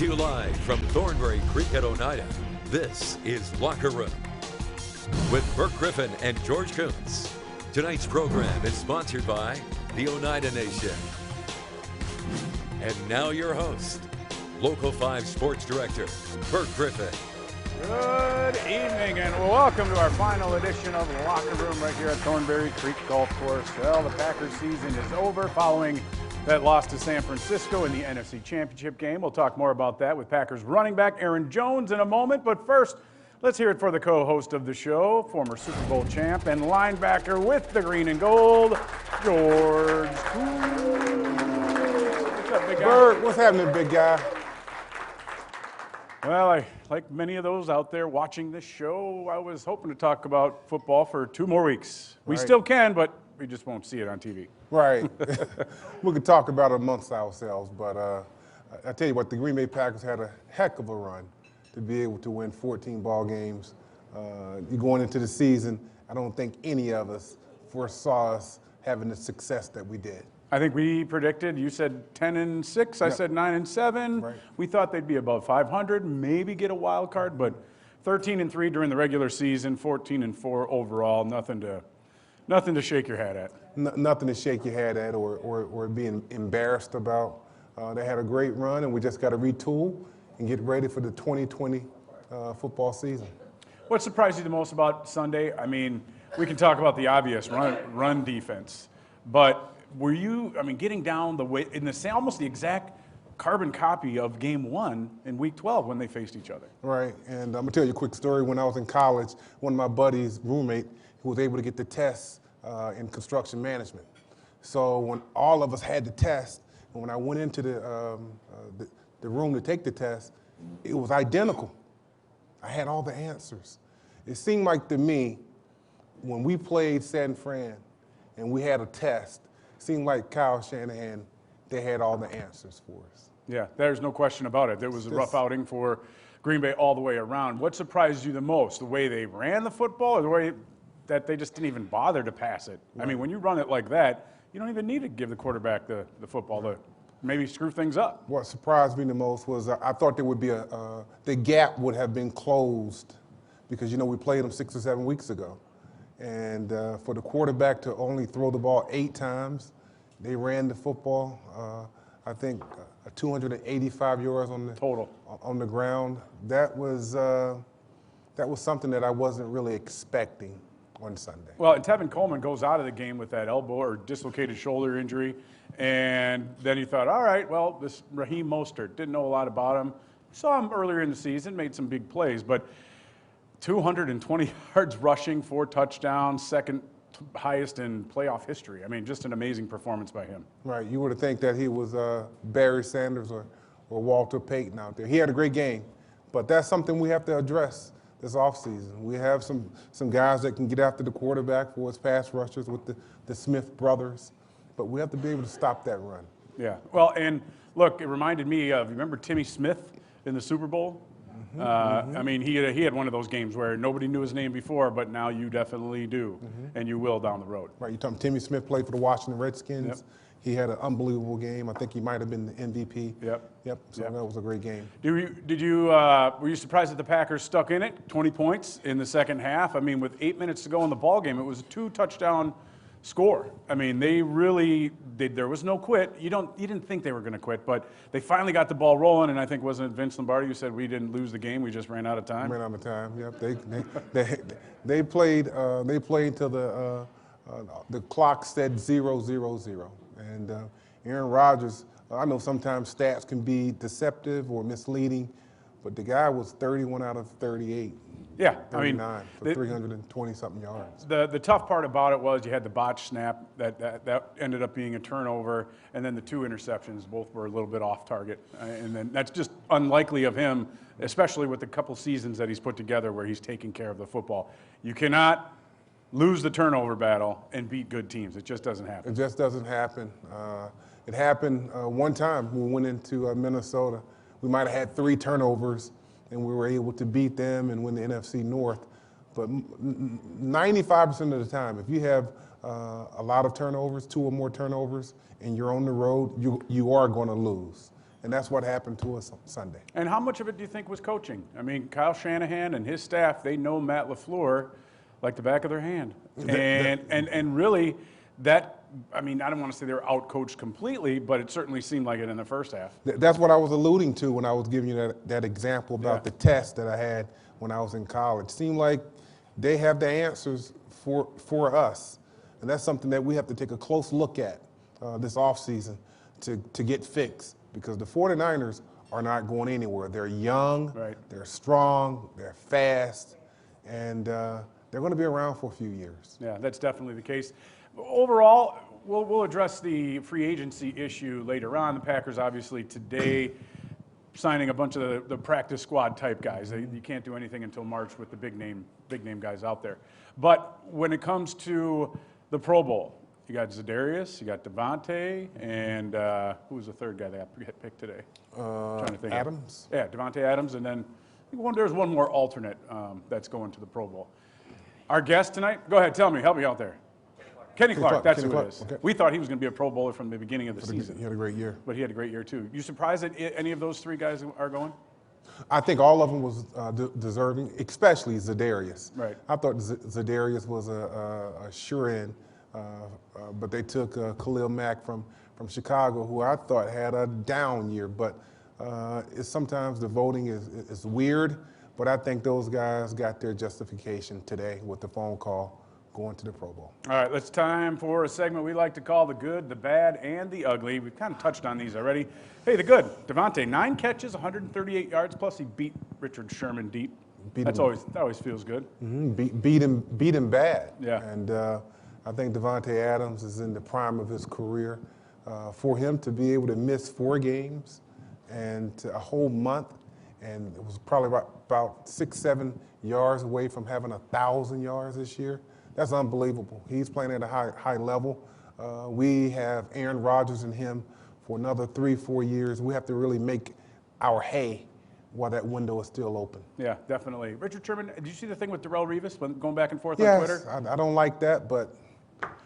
to you live from Thornbury Creek at Oneida, this is Locker Room with Burke Griffin and George Kuntz. Tonight's program is sponsored by the Oneida Nation. And now your host, Local 5 Sports Director, Burke Griffin. Good evening and welcome to our final edition of Locker Room right here at Thornbury Creek Golf Course. Well, the Packers season is over following that loss to San Francisco in the NFC Championship game. We'll talk more about that with Packers running back Aaron Jones in a moment. But first, let's hear it for the co-host of the show, former Super Bowl champ and linebacker with the green and gold, George Kuntz. What's up, big guy? Bird, what's happening, big guy? Well, like many of those out there watching this show, I was hoping to talk about football for 2 more weeks. We still can, but we just won't see it on TV. Right. We could talk about it amongst ourselves, but I tell you what, the Green Bay Packers had a heck of a run to be able to win 14 ball games. You're going into the season, I don't think any of us foresaw us having the success that we did. I think we predicted, you said 10-6, I said 9-7. Right. We thought they'd be above 500, maybe get a wild card, but 13-3 during the regular season, 14-4 overall, nothing to shake your hat at. Nothing to shake your head at or be embarrassed about. They had a great run, and we just got to retool and get ready for the 2020 football season. What surprised you the most about Sunday? I mean, we can talk about the obvious run defense, but were you, getting down the way in the almost the exact carbon copy of Game 1 in Week 12 when they faced each other? Right, and I'm gonna tell you a quick story. When I was in college, one of my buddies' roommate who was able to get the test in construction management. So when all of us had the test, and when I went into the room to take the test, it was identical. I had all the answers. It seemed like to me, when we played San Fran and we had a test, it seemed like Kyle Shanahan, they had all the answers for us. Yeah, there's no question about it. There was a rough outing for Green Bay all the way around. What surprised you the most? The way they ran the football or the way that they just didn't even bother to pass it? Right. I mean, when you run it like that, you don't even need to give the quarterback the football to maybe screw things up. What surprised me the most was I thought there would be the gap would have been closed because, we played them 6 or 7 weeks ago. And for the quarterback to only throw the ball 8 times, they ran the football, I think 285 yards on the total on the ground. That was something that I wasn't really expecting on Sunday. Well, and Tevin Coleman goes out of the game with that elbow or dislocated shoulder injury, and then you thought, all right, well, this Raheem Mostert, didn't know a lot about him. Saw him earlier in the season, made some big plays, but 220 yards rushing, 4 touchdowns, second highest in playoff history. I mean, just an amazing performance by him. Right. You would have think that he was Barry Sanders or Walter Payton out there. He had a great game, but that's something we have to address this offseason. We have some guys that can get after the quarterback for his pass rushers with the Smith brothers, but we have to be able to stop that run. Yeah. Well, and look, it reminded me of, remember Timmy Smith in the Super Bowl? I mean, he had one of those games where nobody knew his name before, but now you definitely do, and you will down the road. Right. You're talking Timmy Smith played for the Washington Redskins. Yep. He had an unbelievable game. I think he might have been the MVP. Yep. So that was a great game. Were you surprised that the Packers stuck in it? 20 points in the second half. I mean, with 8 minutes to go in the ball game, it was a 2-touchdown score. I mean, there was no quit. You didn't think they were going to quit, but they finally got the ball rolling, and I think, wasn't it Vince Lombardi who said we didn't lose the game, we just ran out of time? Ran out of time, yep. They played till the clock said 0-0-0. And Aaron Rodgers, I know sometimes stats can be deceptive or misleading, but the guy was 31 out of 38. Yeah, 39 for 320-something yards. The tough part about it was you had the botch snap that ended up being a turnover, and then the 2 interceptions, both were a little bit off target. And then that's just unlikely of him, especially with the couple seasons that he's put together where he's taking care of the football. You cannot lose the turnover battle and beat good teams. It just doesn't happen. It just doesn't happen. It happened one time when we went into Minnesota. We might have had 3 turnovers, and we were able to beat them and win the NFC North. But 95% of the time, if you have a lot of turnovers, 2 or more turnovers, and you're on the road, you are going to lose. and that's what happened to us on Sunday. And how much of it do you think was coaching? I mean, Kyle Shanahan and his staff, they know Matt LaFleur like the back of their hand. And really, that, I mean, I don't want to say they were out-coached completely, but it certainly seemed like it in the first half. That's what I was alluding to when I was giving you that example about the test that I had when I was in college. Seemed like they have the answers for us. And that's something that we have to take a close look at this offseason to get fixed, because the 49ers are not going anywhere. They're young, they're strong, they're fast, and they're going to be around for a few years. Yeah, that's definitely the case. Overall, we'll address the free agency issue later on. The Packers obviously today signing a bunch of the practice squad type guys. You can't do anything until March with the big name guys out there. But when it comes to the Pro Bowl, you got Za'Darius, you got Davante, and who was the third guy that got picked today? Trying to think. Adams? Yeah, Davante Adams, and then there's one more alternate that's going to the Pro Bowl. Our guest tonight, go ahead, tell me, help me out there. Kenny Clark, that's who it is. Okay. We thought he was going to be a Pro Bowler from the beginning of the season. He had a great year. But he had a great year, too. You surprised that any of those three guys are going? I think all of them was deserving, especially Za'Darius. Right. I thought Za'Darius was a sure-in, but they took Khalil Mack from Chicago, who I thought had a down year. But sometimes the voting is weird, but I think those guys got their justification today with the phone call going to the Pro Bowl. All right, it's time for a segment we like to call the good, the bad, and the ugly. We've kind of touched on these already. Hey, the good, Davante, 9 catches, 138 yards, plus he beat Richard Sherman deep. That always feels good. Mm-hmm. Beat him bad. Yeah. And I think Davante Adams is in the prime of his career. For him to be able to miss 4 games and a whole month, and it was probably about 6-7 yards away from having 1,000 yards this year. That's unbelievable. He's playing at a high level. We have Aaron Rodgers and him for another 3-4 years. We have to really make our hay while that window is still open. Yeah, definitely. Richard Sherman, did you see the thing with Darrelle Revis going back and forth on Twitter? I don't like that, but.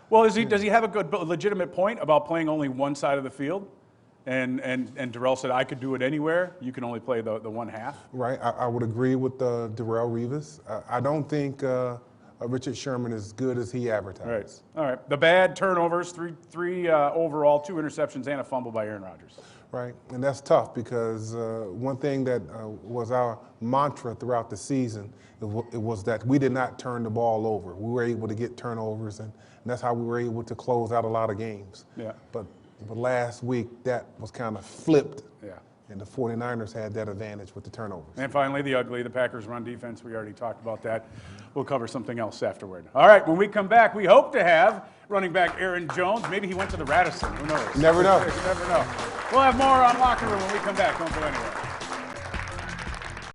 Well, does he have a good, legitimate point about playing only one side of the field? And Darrelle said, I could do it anywhere. You can only play the one half. Right. I would agree with Darrelle Revis. I don't think Richard Sherman is as good as he advertised. Right. All right. The bad turnovers, three overall, 2 interceptions, and a fumble by Aaron Rodgers. Right. And that's tough because one thing that was our mantra throughout the season, it was that we did not turn the ball over. We were able to get turnovers, and that's how we were able to close out a lot of games. Yeah. But last week, that was kind of flipped. Yeah. And the 49ers had that advantage with the turnovers. And finally, the ugly, the Packers' run defense. We already talked about that. We'll cover something else afterward. All right, when we come back, we hope to have running back Aaron Jones. Maybe he went to the Radisson. Who knows? You never know. You never know. We'll have more on Locker Room when we come back. Don't go anywhere.